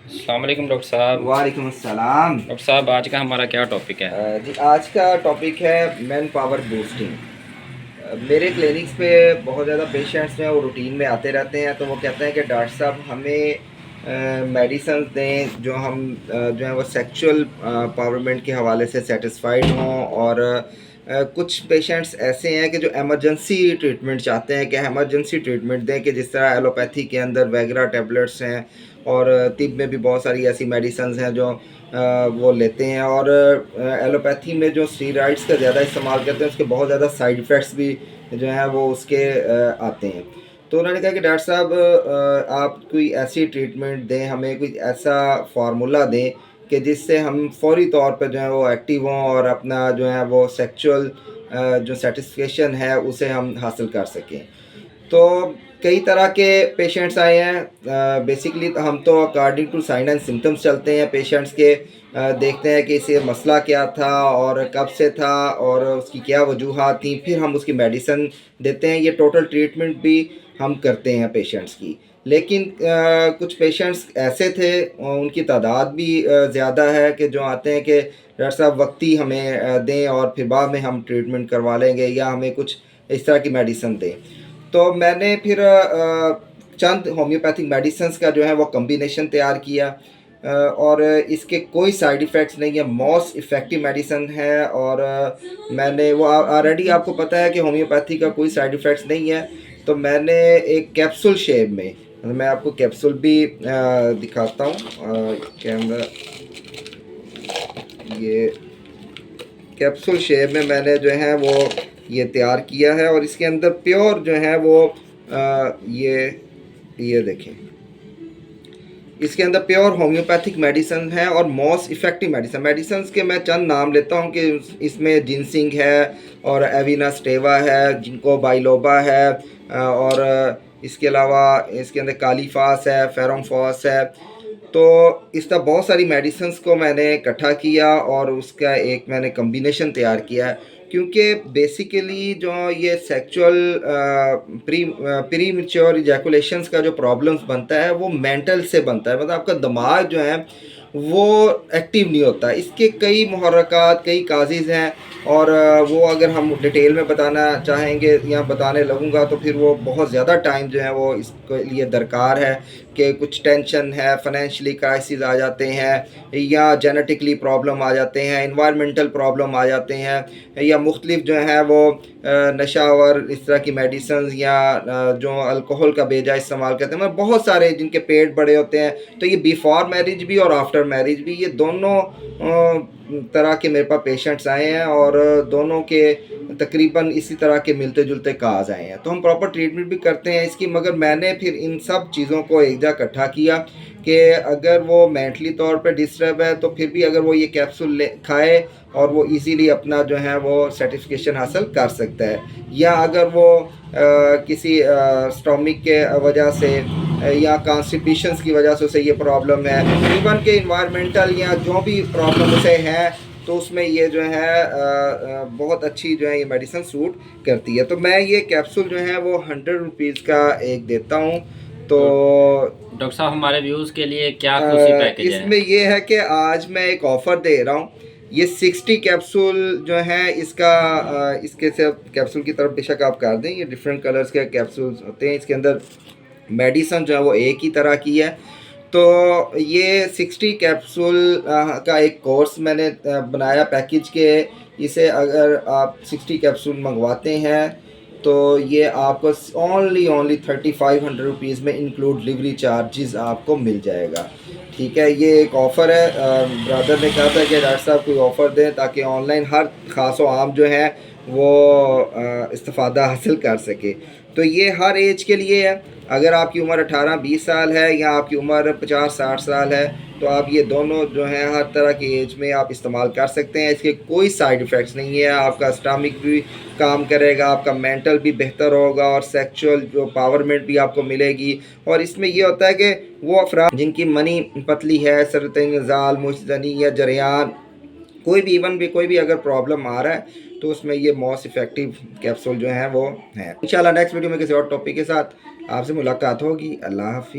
अस्सलाम वालेकुम डॉक्टर साहब। वालेकुम अस्सलाम। डॉक्टर साहब, आज का हमारा क्या टॉपिक है? जी, आज का टॉपिक है मैन पावर बूस्टिंग। मेरे क्लिनिक्स पे बहुत ज़्यादा पेशेंट्स हैं, वो रूटीन में आते रहते हैं, तो वो कहते हैं कि डॉक्टर साहब हमें मेडिसिन दें जो हम जो है वो सेक्सुअल पावरमेंट के हवाले से सेटिस्फाइड हों। और कुछ पेशेंट्स ऐसे हैं कि जो एमरजेंसी ट्रीटमेंट चाहते हैं कि एमरजेंसी ट्रीटमेंट दें, कि जिस तरह एलोपैथी के अंदर वैगरा टेबलेट्स हैं, और तिब में भी बहुत सारी ऐसी मेडिसिन हैं जो वो लेते हैं। और एलोपैथी में जो स्टीरॉइड्स का ज़्यादा इस्तेमाल करते हैं, उसके बहुत ज़्यादा साइड इफ़ेक्ट्स भी जो हैं वो उसके आते हैं। तो उन्होंने कहा कि डॉक्टर साहब आप कोई ऐसी ट्रीटमेंट दें, हमें कोई ऐसा फार्मूला दें कि जिससे हम फौरी तौर पर जो है वो एक्टिव हों और अपना जो है वो सेक्सुअल जो सेटिस्फेक्शन है उसे हम हासिल कर सकें। तो कई तरह के पेशेंट्स आए हैं। बेसिकली तो हम तो according to sign and symptoms चलते हैं पेशेंट्स के। देखते हैं कि इसे मसला क्या था और कब से था और उसकी क्या वजूहात थी, फिर हम उसकी मेडिसिन देते हैं। ये टोटल ट्रीटमेंट भी हम करते हैं पेशेंट्स की। लेकिन कुछ पेशेंट्स ऐसे थे, उनकी तादाद भी ज़्यादा है, कि जो आते हैं कि डॉक्टर साहब वक्ती हमें दें और फिर बाद में हम ट्रीटमेंट करवा लेंगे, या हमें कुछ इस तरह की मेडिसिन दें। तो मैंने फिर चंद होम्योपैथिक मेडिसिन्स का जो है वो कम्बिनेशन तैयार किया। और इसके कोई साइड इफ़ेक्ट्स नहीं है, मोस्ट इफ़ेक्टिव मेडिसिन है। और मैंने वो ऑलरेडी आपको पता है कि होम्योपैथी का कोई साइड इफ़ेक्ट्स नहीं है। तो मैंने एक कैप्सूल शेप में, मैं आपको कैप्सूल भी दिखाता हूँ। कैमरा, ये कैप्सूल शेप में मैंने जो है वो ये तैयार किया है। और इसके अंदर प्योर जो है वो ये देखें, इसके अंदर प्योर होम्योपैथिक मेडिसिन है और मोस्ट इफ़ेक्टिव मेडिसिन के मैं चंद नाम लेता हूँ कि इसमें जिनसिंग है, और एविना स्टेवा है, जिंको बाइलोबा है, और इसके अलावा इसके अंदर कालीफास है, फेरोमफॉस है। तो इस तरह बहुत सारी मेडिसिन्स को मैंने इकट्ठा किया और उसका एक मैंने कम्बिनेशन तैयार किया है। क्योंकि बेसिकली जो ये सेक्सुअल प्री मैच्योर इजैकुलेशंस का जो प्रॉब्लम्स बनता है वो मेंटल से बनता है, मतलब आपका दिमाग जो है वो एक्टिव नहीं होता। इसके कई मुहर्रकात, कई काजेज़ हैं, और वो अगर हम डिटेल में बताना चाहेंगे या बताने लगूंगा तो फिर वो बहुत ज़्यादा टाइम जो है वो इसके लिए दरकार है। कि कुछ टेंशन है, फाइनेंशियली क्राइसिस आ जाते हैं, या जेनेटिकली प्रॉब्लम आ जाते हैं, इन्वायरमेंटल प्रॉब्लम आ जाते हैं, या मुख्तलिफ जो है वो नशावर इस तरह की मेडिसिन, या जो अल्कोहल का बेजा इस्तेमाल करते हैं, मतलब बहुत सारे जिनके पेट बड़े होते हैं। तो ये बिफोर मैरिज भी और आफ्टर मैरिज भी, ये दोनों तरह के मेरे पास पेशेंट्स आए हैं, और दोनों के तकरीबन इसी तरह के मिलते जुलते काज आए हैं। तो हम प्रॉपर ट्रीटमेंट भी करते हैं इसकी, मगर मैंने फिर इन सब चीज़ों को एक जगह इकट्ठा किया कि अगर वो मेंटली तौर पे डिस्टर्ब है तो फिर भी अगर वो ये कैप्सूल ले खाए और वो इजीली अपना जो है वो सर्टिफिकेशन हासिल कर सकता है। या अगर वो किसी स्टोमिक के वजह से या कॉन्स्टिपेशंस की वजह से उसे ये प्रॉब्लम है, इवन के इन्वायरमेंटल या जो भी प्रॉब्लम उसे है, तो उसमें ये जो है बहुत अच्छी जो है ये मेडिसिन सूट करती है। तो मैं ये कैप्सूल जो है वो 100 रुपीज़ का एक देता हूँ। तो तो डॉक्टर साहब, हमारे व्यूज़ के लिए क्या खुशी पैकेज है? इसमें ये है कि आज मैं एक ऑफ़र दे रहा हूँ। ये 60 कैप्सूल जो है इसका इसके से कैप्सूल की तरफ बेशक आप कर दें, ये डिफरेंट कलर्स के कैप्सूल्स होते हैं। इसके अंदर मेडिसिन जो है वो एक ही तरह की है। तो ये 60 कैप्सूल का एक कोर्स मैंने बनाया पैकेज के। इसे अगर आप 60 कैप्सूल मंगवाते हैं तो ये आपको ओनली 3500 रुपीज़ में इंक्लूड डिलीवरी चार्जेस आपको मिल जाएगा। ठीक है, ये एक ऑफ़र है। ब्रदर ने कहा था कि डॉक्टर साहब कोई ऑफ़र दें ताकि ऑनलाइन हर ख़ास व आम जो है वो इस्तिफ़ादा हासिल कर सके। तो ये हर एज के लिए है। अगर आपकी उम्र 18-20 साल है या आपकी उम्र 50-60 साल है, तो आप ये दोनों जो हैं हर तरह की एज में आप इस्तेमाल कर सकते हैं। इसके कोई साइड इफ़ेक्ट्स नहीं है। आपका स्टमक भी काम करेगा, आपका मेंटल भी बेहतर होगा, और सेक्सुअल जो पावरमेंट भी आपको मिलेगी। और इसमें ये होता है कि वो अफराद जिनकी मनी पतली है, सरतन ज़ाल, मुश्तनी या जरियान, कोई भी अगर प्रॉब्लम आ रहा है तो उसमें ये मोस्ट इफ़ेक्टिव कैप्सूल जो है वो है। इंशाल्लाह नेक्स्ट वीडियो में किसी और टॉपिक के साथ आपसे मुलाकात होगी। अल्लाह हाफ़िज़।